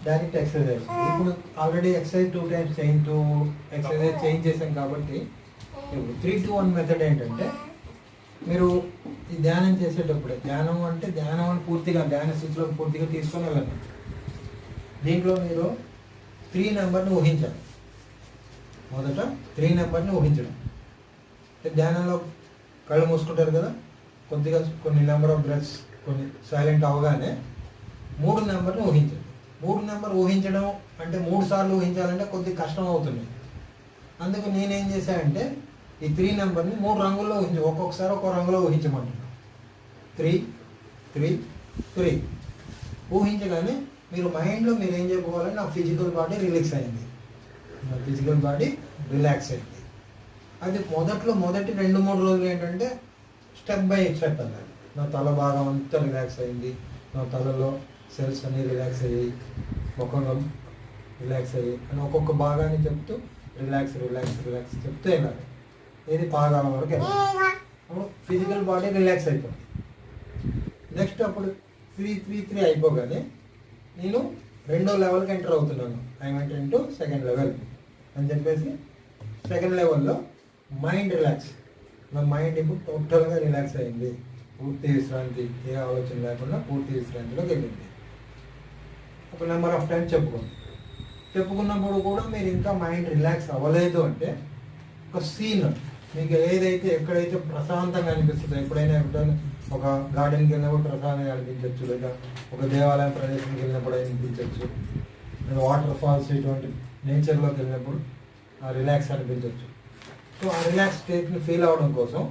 Direct exercise. ఇప్పుడు already exercise 2 times exercise change చేసాం కాబట్టి ఇప్పుడు 3-2-1 మెథడ్ ఏంటంటే, మీరు ఈ ధ్యానం చేసేటప్పుడే, ధ్యానం అని పూర్తిగా ధ్యాన స్థితిలో పూర్తిగా తీసుకొని వెళ్ళండి. దీంట్లో మీరు 3 నెంబర్ని ఊహించాలి. మొదట 3 నెంబర్ని ఊహించడం. ధ్యానంలో కళ్ళు మూసుకుంటారు కదా, కొద్దిగా కొన్ని నెంబర్ ఆఫ్ బ్రెత్స్ కొన్ని సైలెంట్ అవగానే 3 నెంబర్ని ఊహించండి. 3 నెంబర్ ఊహించడం అంటే 3 సార్లు ఊహించాలంటే కొద్దిగా కష్టం అవుతుంది. అందుకు నేనేం చేశానంటే ఈ 3 నెంబర్ని 3 రంగుల్లో ఒక్కొక్కసారి ఒక్కో రంగులో ఊహించమంటున్నాను. 3 3 3 ఊహించగానే మీరు మైండ్లో మీరు ఏం చెప్పుకోవాలంటే నా ఫిజికల్ బాడీ రిలాక్స్ అయింది, నా ఫిజికల్ బాడీ రిలాక్స్ అయింది. అది మొదటి 2-3 రోజులు ఏంటంటే స్టెప్ బై స్టెప్ అన్నారు. నా తల భాగం అంతా రిలాక్స్ అయింది, నా తలలో సెల్స్ అన్నీ రిలాక్స్ అయ్యాయి, ముఖంలో రిలాక్స్ అయ్యాయి అని ఒక్కొక్క భాగాన్ని చెప్తూ రిలాక్స్ రిలాక్స్ రిలాక్స్ చెప్తూ వెళ్ళాలి. ఏది పాదాల వరకు వెళ్ళాలి. అప్పుడు ఫిజికల్ బాడీ రిలాక్స్ అయిపోతుంది. నెక్స్ట్ అప్పుడు 3-3-3 అయిపోగానే నేను 2వ లెవెల్కి ఎంటర్ అవుతున్నాను. I went into 2nd level అని చెప్పేసి 2nd లెవెల్లో మైండ్ రిలాక్స్. నా మైండ్ ఇప్పుడు టోటల్గా రిలాక్స్ అయింది, పూర్తి విశ్రాంతి, ఏ ఆలోచన లేకుండా పూర్తి విశ్రాంతిలోకి వెళ్ళింది. ఒక నెంబర్ ఆఫ్ టైం చెప్పుకున్నప్పుడు కూడా మీరు ఇంకా మైండ్ రిలాక్స్ అవ్వలేదు అంటే ఒక సీన్ మీకు ఎక్కడైతే ప్రశాంతంగా అనిపిస్తుందో, ఎప్పుడైనా ఒక గార్డెన్కి వెళ్ళినప్పుడు ప్రశాంతంగా అనిపించవచ్చు, లేదా ఒక దేవాలయం ప్రదేశానికి వెళ్ళినప్పుడు అనిపించవచ్చు, లేదా వాటర్ ఫాల్స్ ఇటువంటి నేచర్లోకి వెళ్ళినప్పుడు రిలాక్స్ అనిపించవచ్చు. సో ఆ రిలాక్స్ స్టేట్ని ఫీల్ అవ్వడం కోసం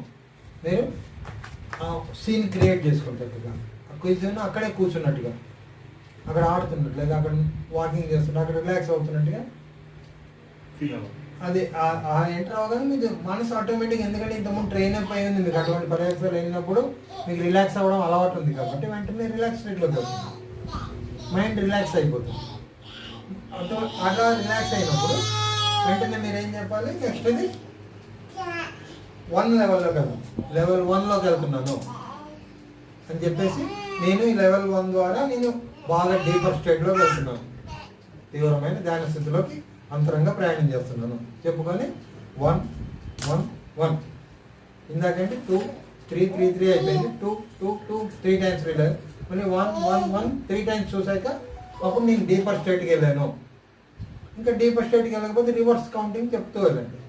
మీరు ఆ సీన్ క్రియేట్ చేసుకుంటారు. అక్కడే కూర్చున్నట్టుగా, అక్కడ ఆడుతున్నట్టు, లేదా అక్కడ వాకింగ్ చేస్తున్నట్టు, అక్కడ రిలాక్స్ అవుతున్నట్టుగా అది ఎంటర్ అవ్వగానే మీకు మనసు ఆటోమేటిక్గా, ఎందుకంటే ఇంతకుముందు ట్రైన్ అప్ అయ్యింది, మీకు అటువంటి ప్రదేశాలు వెళ్ళినప్పుడు మీకు రిలాక్స్ అవ్వడం అలవాటు ఉంది కాబట్టి వెంటనే రిలాక్స్ స్టేట్లోకి వస్తుంది, మైండ్ రిలాక్స్ అయిపోతుంది. అట్లా రిలాక్స్ అయినప్పుడు వెంటనే మీరు ఏం చెప్పాలి, నెక్స్ట్ ఇది 1 లెవెల్లోకి వెళ్తాను, లెవెల్ 1లోకి వెళ్తున్నాను అని చెప్పేసి నేను ఈ లెవెల్ 1 ద్వారా నేను బాగా డీపర్ స్టేట్లోకి వెళ్తున్నాను, తీవ్రమైన ధ్యాన స్థితిలోకి అంతరంగా ప్రయాణం చేస్తున్నాను చెప్పుకొని 1 1 1 ఇందాకంటే 2 3 3 3 అయిపోయింది. 2 2 2 3 టైమ్స్ రిలాక్స్, మళ్ళీ 1 1 1 3 టైమ్స్ చూసాక అప్పుడు నేను డీపర్ స్టేట్కి వెళ్ళాను. ఇంకా డీపర్ స్టేట్కి వెళ్ళకపోతే రివర్స్ కౌంటింగ్ చెప్తూ వెళ్ళండి.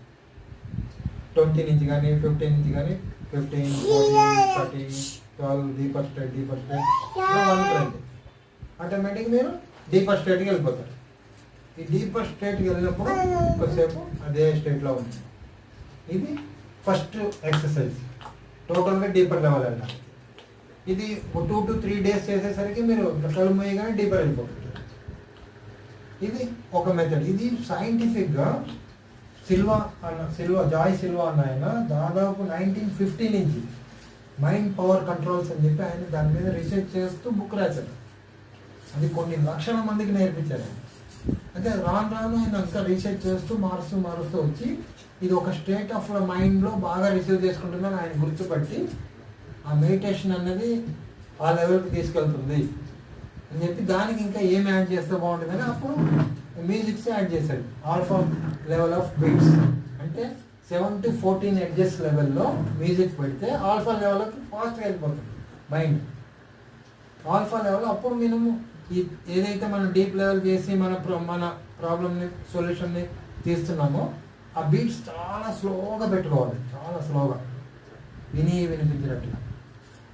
20 నుంచి కానీ 15 నుంచి కానీ 15 14 13 12 డీపర్ స్టేట్ ఇలా 1 రండి. ఆటోమేటిక్ మీరు డీపర్ స్టేట్కి వెళ్ళిపోతారు. ఈ డీపర్ స్టేట్కి వెళ్ళినప్పుడు కొద్దిసేపు అదే స్టేట్లో ఉంది. ఇది ఫస్ట్ ఎక్సర్సైజ్, టోటల్గా డీపర్ లెవెల్ వెళ్ళాలి. ఇది 2 to 3 days చేసేసరికి మీరు కళ్ళు మూయగానే డీపర్ వెళ్ళిపోతుంది. ఇది ఒక మెథడ్. ఇది సైంటిఫిక్గా జాయ్ సిల్వా అన్న ఆయన దాదాపు 1950 నుంచి మైండ్ పవర్ కంట్రోల్స్ అని చెప్పి ఆయన దాని మీద రీసెర్చ్ చేస్తూ బుక్ రాశారు. అది కొన్ని లక్షల మందికి నేర్పించారు. అంటే రాను ఆయన అంతా రీసెర్చ్ చేస్తూ మారుస్తూ వచ్చి ఇది ఒక స్టేట్ ఆఫ్ మైండ్లో బాగా రిసీవ్ చేసుకుంటుందని ఆయన గుర్తుపట్టి ఆ మెడిటేషన్ అన్నది ఆ లెవెల్కి తీసుకెళ్తుంది అని చెప్పి దానికి ఇంకా ఏం యాడ్ చేస్తే బాగుంటుందని అప్పుడు మ్యూజిక్స్ యాడ్ చేశాడు. ఆల్ఫా లెవెల్ ఆఫ్ బీట్స్ అంటే 7 to 14 ఎడ్జెస్ లెవెల్లో మ్యూజిక్ పెడితే ఆల్ఫా లెవెల్కి ఫాస్ట్గా వెళ్ళిపోతుంది మైండ్. ఆల్ఫా లెవెల్ అప్పుడు మేము ఏదైతే మనం డీప్ లెవెల్ చేసి మన ప్రాబ్లమ్ని సొల్యూషన్ని తీస్తున్నామో ఆ బీట్స్ చాలా స్లోగా పెట్టుకోవాలి, చాలా స్లోగా వినిపించినట్టుగా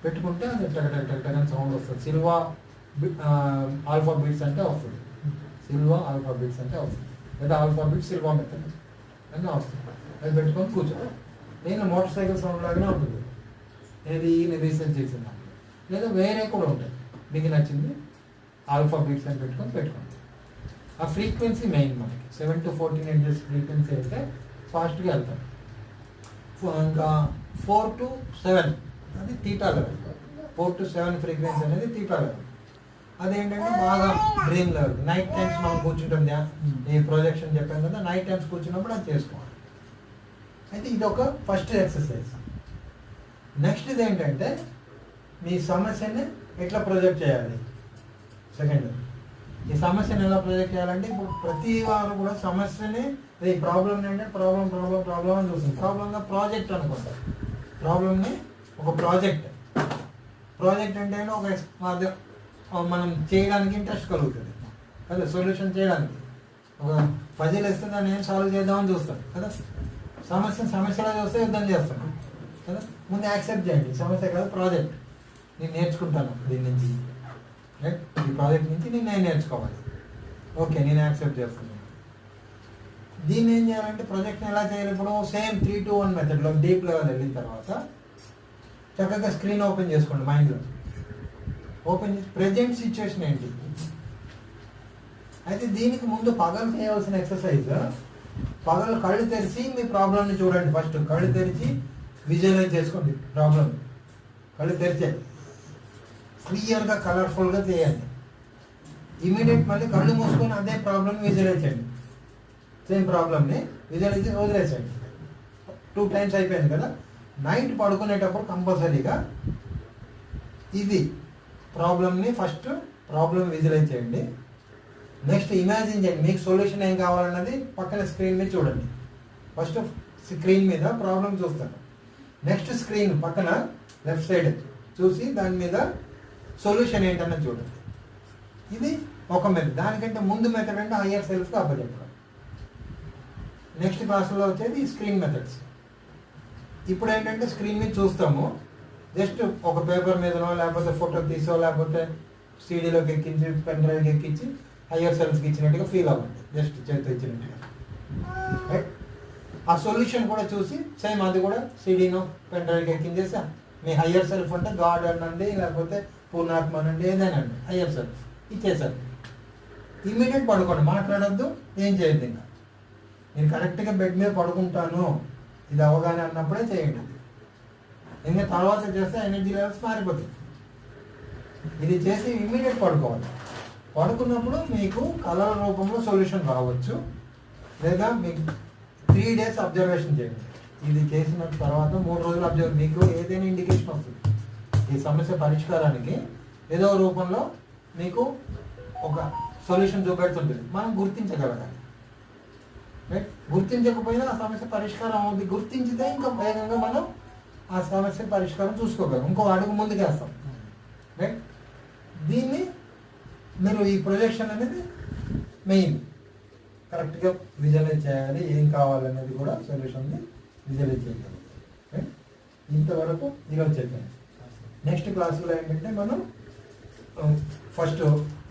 పెట్టుకుంటే అది టక్ అని సౌండ్ వస్తుంది. సిల్వా ఆల్ఫా బీట్స్ అంటే వస్తుంది, సిల్వా ఆల్ఫా బీట్స్ అంటే వస్తుంది, లేదా ఆల్ఫా బీట్స్ సిల్వా మెథడ్ అని వస్తుంది. అది పెట్టుకొని కూర్చోవాలి. నేను మోటార్ సైకిల్ సౌండ్ లాగానే ఉంటుంది, ఏది రీసెర్చ్ చేసిన లేదా వేరే కూడా ఉంటాయి. మీకు నచ్చింది ఆల్ఫా బీట్స్ అని పెట్టుకోండి. ఆ ఫ్రీక్వెన్సీ మెయిన్ మనకి 7 to 14 ఎడ్జెస్ ఫ్రీక్వెన్సీ అయితే ఫాస్ట్గా వెళ్తాం. ఇంకా 4 to 7 అది తీటా లెవెల్. 4 to 7 ఫ్రీక్వెన్సీ అనేది తీటా లెవెల్. అదేంటంటే బాగా డ్రీమ్ లెవెల్. నైట్ టైమ్స్ మనం కూర్చుంటాం, ఈ ప్రొజెక్షన్ చెప్పాను కదా, నైట్ టైమ్స్ కూర్చున్నప్పుడు అది చేసుకోవాలి. అయితే ఇది ఒక ఫస్ట్ ఎక్సర్సైజ్. నెక్స్ట్ ఇది ఏంటంటే మీ సమస్యని ఎట్లా ప్రొజెక్ట్ చేయాలి, సెకండ్. ఈ సమస్యను ఎలా ప్రొజెక్ట్ చేయాలంటే ఇప్పుడు ప్రతి వారు కూడా సమస్యని ఈ ప్రాబ్లం అంటే ప్రాబ్లం అని చూస్తుంది. ప్రాబ్లంగా ప్రాజెక్ట్ అనుకుంటారు. ప్రాబ్లమ్ని ఒక ప్రాజెక్ట్ అంటే ఒక మనం చేయడానికి ఇంట్రెస్ట్ కలుగుతుంది కదా, సొల్యూషన్ చేయడానికి. ఒక పజిల్ ఇస్తే దాన్ని ఏం సాల్వ్ చేద్దామని చూస్తాం కదా. సమస్యలా చూస్తే యుద్ధం చేస్తాం కదా. ముందు యాక్సెప్ట్ చేయండి, సమస్య కాదు ప్రాజెక్ట్. నేను నేర్చుకుంటాను దీని నుంచి, రైట్? ఈ ప్రాజెక్ట్ నుంచి నేను నేర్చుకోవాలి. ఓకే, నేను యాక్సెప్ట్ చేస్తున్నాను. దీన్ని ఏం చేయాలంటే ప్రాజెక్ట్ని ఎలా చేయాలి? ఇప్పుడు సేమ్ 3-2-1 మెథడ్లో డీప్ లెవెల్ వెళ్ళిన తర్వాత చక్కగా స్క్రీన్ ఓపెన్ చేసుకోండి. మైండ్లో ఓపెన్ చేసి ప్రజెంట్ సిచ్యువేషన్ ఏంటి. అయితే దీనికి ముందు పగలు చేయవలసిన ఎక్సర్సైజ్, పగలు కళ్ళు తెరిచి మీ ప్రాబ్లమ్ని చూడండి. ఫస్ట్ కళ్ళు తెరిచి విజువలైజ్ చేసుకోండి ప్రాబ్లం. కళ్ళు తెరిచే క్లియర్గా కలర్ఫుల్గా చేయండి. ఇమీడియట్ మళ్ళీ కళ్ళు మూసుకొని అదే ప్రాబ్లమ్ని విజువలైజ్ చేయండి. సేమ్ ప్రాబ్లమ్ని విజువలైజ్ చేసి వదిలేసేయండి. 2 times అయిపోయింది కదా. నైట్ పడుకునేటప్పుడు కంపల్సరీగా ఇది ప్రాబ్లమ్ని ఫస్ట్ విజువలైజ్ చేయండి. నెక్స్ట్ ఇమాజిన్ చేయండి మీకు సొల్యూషన్ ఏం కావాలన్నది పక్కన స్క్రీన్ మీద చూడండి. ఫస్ట్ స్క్రీన్ మీద ప్రాబ్లం చూస్తాను, నెక్స్ట్ స్క్రీన్ పక్కన లెఫ్ట్ సైడ్ చూసి దాని మీద సొల్యూషన్ ఏంటన్నది చూడండి. ఇది ఒక మెథడ్. దానికంటే ముందు మెథడ్ అంటే హయ్యర్ సెల్ఫ్కి అప్పచెప్పడం. నెక్స్ట్ క్లాస్లో వచ్చేది స్క్రీన్ మెథడ్స్. ఇప్పుడు ఏంటంటే స్క్రీన్ మీద చూస్తాము, జస్ట్ ఒక పేపర్ మీదనో లేకపోతే ఫోటో తీసో లేకపోతే సీడీలోకి ఎక్కించి పెన్ డ్రైవ్కి ఎక్కించి హయ్యర్ సెల్ఫ్కి ఇచ్చినట్టుగా ఫీల్ అవ్వండి. జస్ట్ చేతితో ఇచ్చినట్టుగా. రైట్? ఆ సొల్యూషన్ కూడా చూసి సేమ్ అది కూడా సీడీనో పెన్ డ్రైవ్కి ఎక్కించేసా. మీ హయ్యర్ సెల్ఫ్ అంటే గాడ్ అనండి లేకపోతే పూర్ణాత్మ అనండి, ఏదైనా అండి, హయ్యర్ సెల్ఫ్ ఇచ్చేసారు. ఇమ్మీడియట్ పడుకోండి, మాట్లాడొద్దు, ఏం చేయొద్దు. ఇంకా నేను కరెక్ట్గా బెడ్ మీద పడుకుంటాను ఇది అవగానే అన్నప్పుడే చేయండి. ఇంకా తర్వాత చేస్తే ఎనర్జీ లెవెల్స్ మారిపోతుంది. ఇది చేసి ఇమ్మీడియట్ పడుకోవాలి. పడుకున్నప్పుడు మీకు కలర్ రూపంలో సొల్యూషన్ రావచ్చు, లేదా మీకు 3 days అబ్జర్వేషన్ చేయండి. ఇది చేసిన తర్వాత 3 రోజులు అబ్జర్వ్, మీకు ఏదైనా ఇండికేషన్ వస్తుంది ఈ సమస్య పరిష్కారానికి. ఏదో రూపంలో మీకు ఒక సొల్యూషన్ చూపెడుతుంటుంది, మనం గుర్తించగలగాలి. రైట్? గుర్తించకపోయినా ఆ సమస్య పరిష్కారం అవుతుంది. గుర్తించితే ఇంకా వేగంగా మనం ఆ సమస్య పరిష్కారం చూసుకోగలం, ఇంకో అడుగు ముందుకేస్తాం. రైట్? దీన్ని మీరు ఈ ప్రొజెక్షన్ అనేది మెయిన్ కరెక్ట్గా విజువలైజ్ చేయాలి. ఏం కావాలనేది కూడా సొల్యూషన్ని విజువలైజ్ చేయాలి. రైట్? ఇంతవరకు ఈరోజు చెప్పాను. నెక్స్ట్ క్లాస్లో ఏంటంటే మనం ఫస్ట్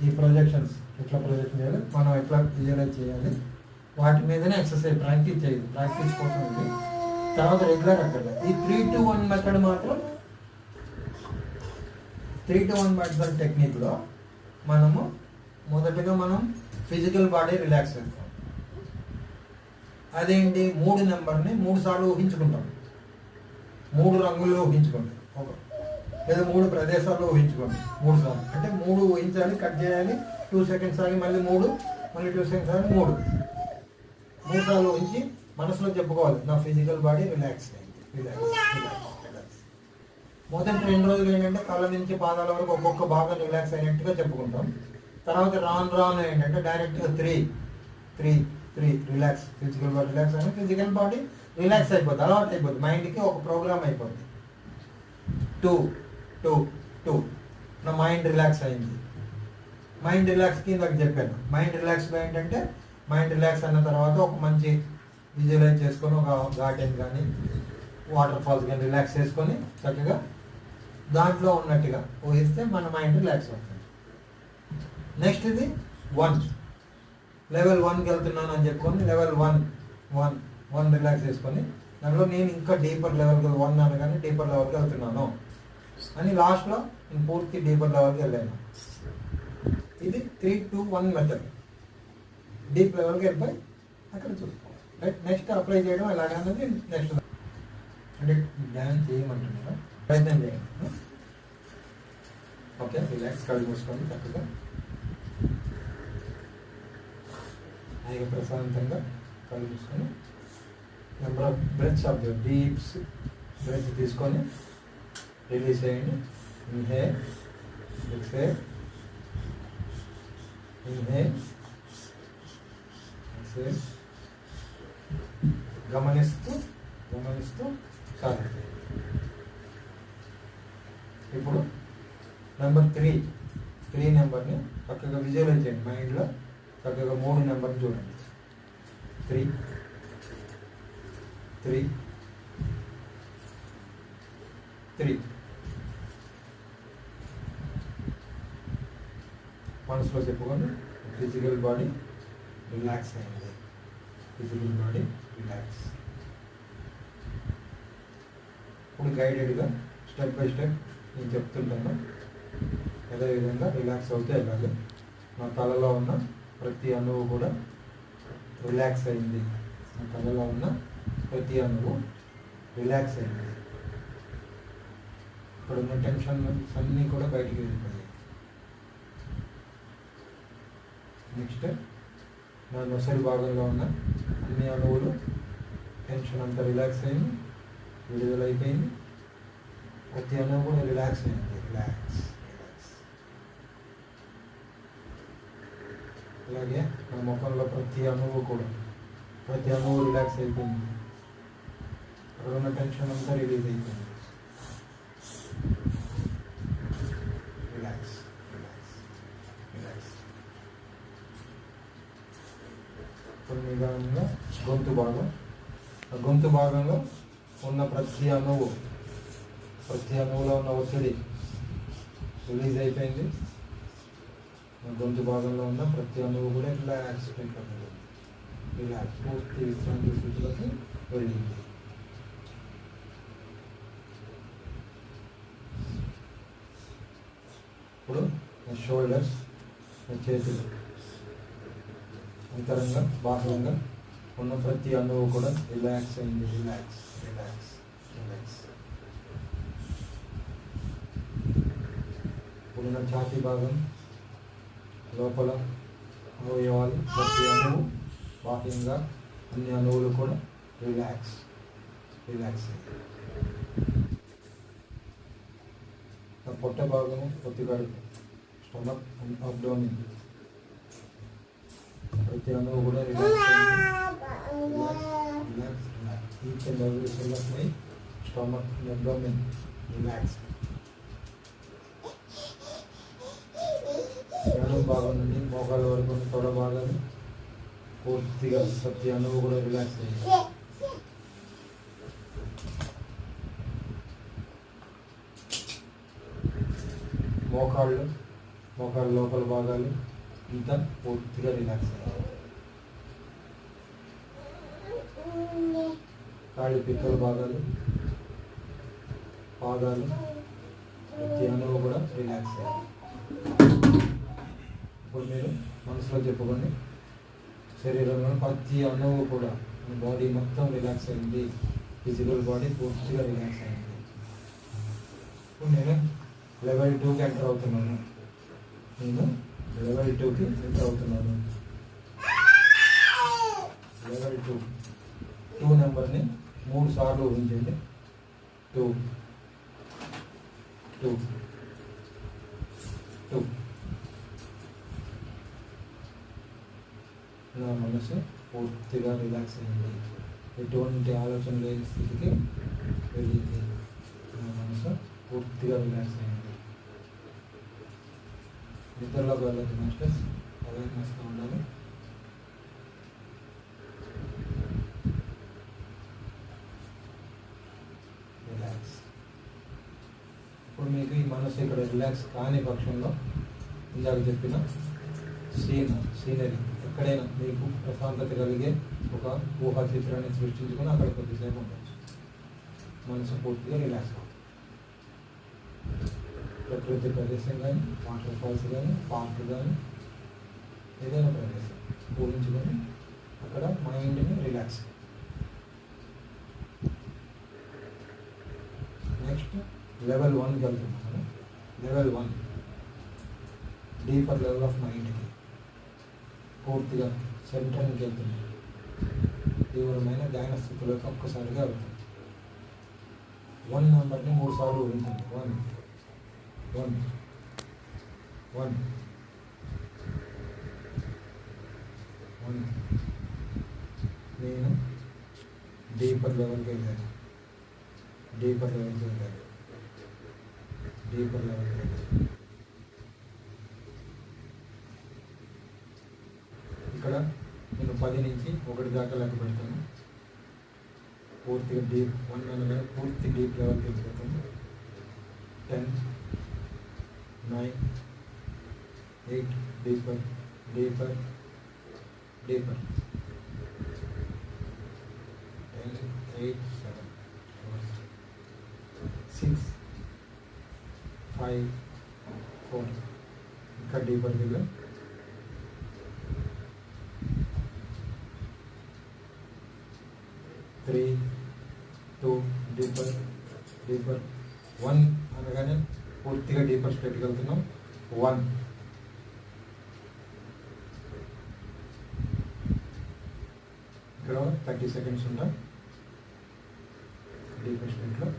ఈ ప్రొజెక్షన్స్ ఎట్లా ప్రొజెక్షన్ చేయాలి, మనం ఎట్లా విజువలైజ్ చేయాలి, వాటి మీదనే ఎక్సర్సైజ్ ప్రాక్టీస్ చేయాలి. ప్రాక్టీస్ కోసం ఉంది. తర్వాత రెగ్యులర్ అక్కడ ఈ 3-2-1 మెథడ్ మాత్రం 3-2-1 మెథడ్ టెక్నిక్లో మనము మొదటగా మనం ఫిజికల్ బాడీ రిలాక్స్ చేస్తాం. అదేంటి, 3 నెంబర్ని 3 సార్లు ఊహించుకుంటాం. 3 రంగుల్లో ఊహించుకోండి, లేదా 3 ప్రదేశాల్లో ఊహించుకోండి 3 సార్లు. అంటే 3 ఊహించాలి, కట్ చేయాలి, 2 seconds ఆగి మళ్ళీ 3, మళ్ళీ 2 seconds ఆగి 3 సార్లు ఊహించి మనసులో చెప్పుకోవాలి, నా ఫిజికల్ బాడీ రిలాక్స్ అయింది, రిలాక్స్. మొదటి 2 రోజులు ఏంటంటే కళ్ళ నుంచి పాదాల వరకు ఒక్కొక్క భాగం రిలాక్స్ అయినట్టుగా చెప్పుకుంటాం. తర్వాత రాను ఏంటంటే డైరెక్ట్గా 3 రిలాక్స్, ఫిజికల్ బాడీ రిలాక్స్ అని ఫిజికల్ బాడీ రిలాక్స్ అయిపోద్ది, అలవాటు అయిపోద్ది, మైండ్కి ఒక ప్రోగ్రామ్ అయిపోద్ది. 2 నా మైండ్ రిలాక్స్ అయింది. మైండ్ రిలాక్స్కి ఇందాక చెప్పాను. మైండ్ రిలాక్స్లో ఏంటంటే మైండ్ రిలాక్స్ అన్న తర్వాత ఒక మంచి విజువలైజ్ చేసుకొని ఒక గార్డెన్ కానీ వాటర్ ఫాల్స్ కానీ రిలాక్స్ చేసుకొని చక్కగా దాంట్లో ఉన్నట్టుగా ఊహిస్తే మన మైండ్ రిలాక్స్ అవుతుంది. నెక్స్ట్ ఇది 1 లెవెల్ 1కి వెళ్తున్నాను అని చెప్పుకొని లెవెల్ 1 రిలాక్స్ చేసుకొని దాంట్లో నేను ఇంకా డీపర్ లెవెల్కి 1 అనగానే డీపర్ లెవెల్కి వెళ్తున్నాను అని లాస్ట్లో నేను పూర్తి డీపర్ లెవెల్కి వెళ్ళాను. ఇది 3-2-1 మెథడ్. డీప్ లెవెల్కి వెళ్ళిపోయి అక్కడ చూసుకోవాలి. రైట్? నెక్స్ట్ అప్లై చేయడం ఎలాగన్నది నెక్స్ట్. అంటే ధ్యానం చేయమంటున్నారా, ప్రయత్నం చేయండి. ఓకే, రిలాక్స్, కళ్ళు మూసుకోండి, చక్కగా హాయిగా ప్రశాంతంగా కళ్ళు మూసుకొని number of breaths of the deeps breath తీసుకొని రిలీజ్ చేయండి. Inhale, exhale, inhale, exhale. గమనిస్తూ చాలు. ఇప్పుడు నెంబర్ 3 నెంబర్ని చక్కగా విజువలైజ్ చేయండి మైండ్లో. చక్కగా 3 నెంబర్ని చూడండి. 3 మనసులో చెప్పుకోండి. ఫిజికల్ బాడీ రిలాక్స్ అయింది. Physical body relax. ఇప్పుడు గైడెడ్గా స్టెప్ బై స్టెప్ నేను చెప్తుంటాను. అదేవిధంగా రిలాక్స్ అవుతే వెళ్ళాలి. నా తలలో ఉన్న ప్రతి అణువు కూడా రిలాక్స్ అయింది. నా తలలో ఉన్న ప్రతి అణువు రిలాక్స్ అయింది. ఇక్కడ ఉన్న టెన్షన్ అన్నీ కూడా బయటికి వెళ్ళిపోయాయి. నెక్స్ట్ నా నొసలి భాగంలో ఉన్న అన్ని అణువులు టెన్షన్ అంతా రిలాక్స్ అయింది, విడుదలైపోయింది. ప్రతి అణువు కూడా రిలాక్స్ అయింది. రిలాక్స్. అలాగే నా ముఖంలో ప్రతి అణువు రిలాక్స్ అయిపోయింది. అక్కడ ఉన్న టెన్షన్ అంతా రిలీజ్ అయిపోయింది. రిలాక్స్. ఇప్పుడు నిదానంగా గొంతు భాగంలో ఉన్న ప్రతి అణువులో ఉన్న ఒత్తిడి రిలీజ్ అయిపోయింది. గొంతు భాగంలో ఉన్న ప్రతి అణువు కూడా రిలాక్స్ అయిపోతుంది. రిలాక్స్, పూర్తి విశ్రాంతి స్థితిలోకి వెళ్ళింది. ఇప్పుడు షోల్డర్స్, చేతులు, అంతరంగా బాహ్యంగా ఉన్న ప్రతి అణువు కూడా రిలాక్స్ అయింది. రిలాక్స్. ఇప్పుడున్న ఛాతీ భాగం లోపల అవయవాలు ప్రతి అణువు బాహ్యంగా అన్ని అణువులు కూడా రిలాక్స్. పొట్ట భాగము, పొత్తికడుపు, స్టమక్ అండ్ అబ్డోమిన్ ప్రతి అణువు కూడా relax. Each and every cell of my stomach and abdomen relax. నడుము భాగం నుండి మోకాల వరకు తొడ భాగాలు పూర్తిగా ప్రతి అణువు కూడా రిలాక్స్ అయ్యింది. మోకాళ్ళ లోపల భాగాలు ఇంత పూర్తిగా రిలాక్స్ అయ్యాయి. కాళ్ళు పిక్కల భాగాలు, పాదాలు ప్రతి అణువు కూడా రిలాక్స్ అయ్యాయి. ఇప్పుడు మీరు మనసులో చెప్పుకోండి, శరీరంలో ప్రతి అణువు కూడా బాడీ మొత్తం రిలాక్స్ అయింది. ఫిజికల్ బాడీ పూర్తిగా రిలాక్స్ అయింది. ఇప్పుడు నేను లెవెల్ 2కి ఎంటర్ అవుతున్నాను. లెవెల్ 2 నెంబర్ని 3 సార్లు ఊహించండి. 2 నా మనసు పూర్తిగా రిలాక్స్ అయింది. ఎటువంటి ఆలోచన లేని స్థితికి వెళ్ళింది. నా మనసు పూర్తిగా రిలాక్స్ అయింది. నిద్రలోకి వెళ్ళదు మాస్టర్స్, అవేర్నెస్తో ఉండాలి. రిలాక్స్. ఇప్పుడు మీకు ఈ మనసు ఇక్కడ రిలాక్స్ కాని పక్షంలో ఇందాక చెప్పిన సీనరీ ఎక్కడైనా మీకు ప్రశాంతత కలిగే ఒక ఊహా చిత్రాన్ని సృష్టించుకొని అక్కడ కొద్దిసేపు ఉండొచ్చు. మనసు పూర్తిగా రిలాక్స్ అవుతుంది. ప్రకృతి ప్రదేశం కానీ, వాటర్ ఫాల్స్ కానీ, పార్క్ కానీ, ఏదైనా ప్రదేశం ఊహించుకొని అక్కడ మైండ్ని రిలాక్స్. నెక్స్ట్ లెవెల్ 1కి వెళ్తున్నాం. లెవెల్ 1 డీపర్ లెవెల్ ఆఫ్ మైండ్కి పూర్తిగా సెంటర్కి వెళ్తుంది. తీవ్రమైన ధ్యాన స్థితిలోకి ఒక్కసారిగా వెళ్తుంది. 1 నెంబర్ని 3 సార్లు ఊహించండి. 1 1 1 నేను డీపర్ లెవెల్కి వెళ్ళాను, డీపర్ లెవెల్కి వెళ్ళాను, డీపర్ లెవెల్కి వెళ్ళాను. ఇక్కడ నేను 10 నుంచి 1 దాకా లెక్క పెడతాను. పూర్తిగా డీప్ 1 అనగానే పూర్తి డీప్ లెవెల్కి వెళ్ళిపోతాను. 10, 9, 8 డీపర్ డీపర్ డీపర్ 10, 8, 7, 6, 5, 4 ఇంకా డీపర్ దిగా 3, 2 డీపర్ డీపర్ 1 అనగానే పూర్తిగా డీపర్ స్టేట్కి వెళ్తున్నాం. 1 ఇక్కడ 30 సెకండ్స్ ఉంటాం డీపర్ స్టేట్లో.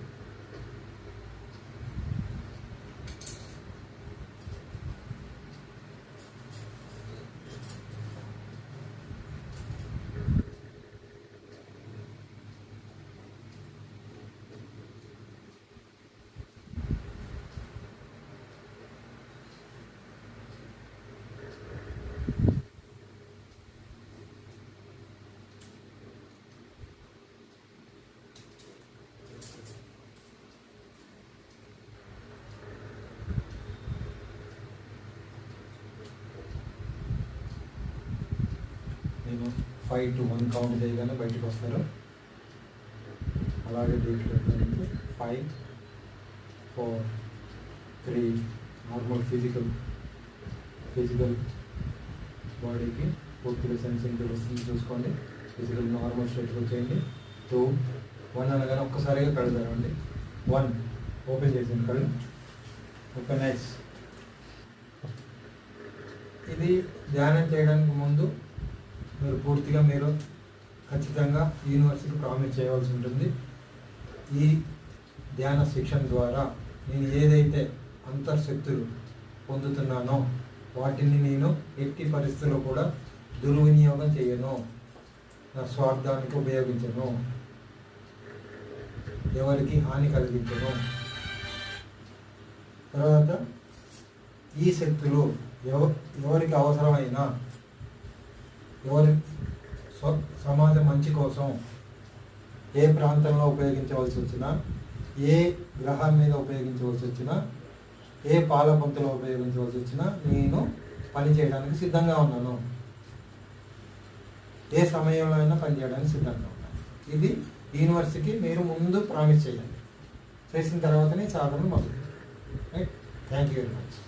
నేను 5 to 1 కౌంట్ చేయగానే బయటకు వస్తారు. అలాగే డీప్ నుంచి 5, 4, 3 నార్మల్ ఫిజికల్ బాడీకి పూర్తిగా సెన్సింగ్ వస్తుంది చూసుకోండి. ఫిజికల్ నార్మల్ స్టేట్కి వచ్చేయండి. 2, 1 అనగానే ఒక్కసారిగా కడతారండి. 1 ఓపెన్ చేసింది కళ్ళు. Open ice. ఇది ధ్యానం చేయడానికి ముందు మీరు ఖచ్చితంగా యూనివర్సిటీకి ప్రామిస్ చేయవలసి ఉంటుంది. ఈ ధ్యాన శిక్షణ ద్వారా నేను ఏదైతే అంతర్శక్తులు పొందుతున్నానో వాటిని నేను ఎట్టి పరిస్థితుల్లో కూడా దుర్వినియోగం చేయను, నా స్వార్థానికి ఉపయోగించను, ఎవరికి హాని కలిగించను. తర్వాత ఈ శక్తులు ఎవరికి అవసరమైనా, ఎవరి సమాజ మంచి కోసం ఏ ప్రాంతంలో ఉపయోగించవలసి వచ్చినా, ఏ గ్రహం మీద ఉపయోగించవలసి వచ్చినా, ఏ పాలపంతలో ఉపయోగించవలసి వచ్చినా నేను పని చేయడానికి సిద్ధంగా ఉన్నాను. ఏ సమయంలో అయినా పనిచేయడానికి సిద్ధంగా ఉన్నాను. ఇది యూనివర్సిటీకి మీరు ముందు ప్రామిస్ చేయాలి. చేసిన తర్వాతనే సాధన మొదలు. Right. Thank you very much.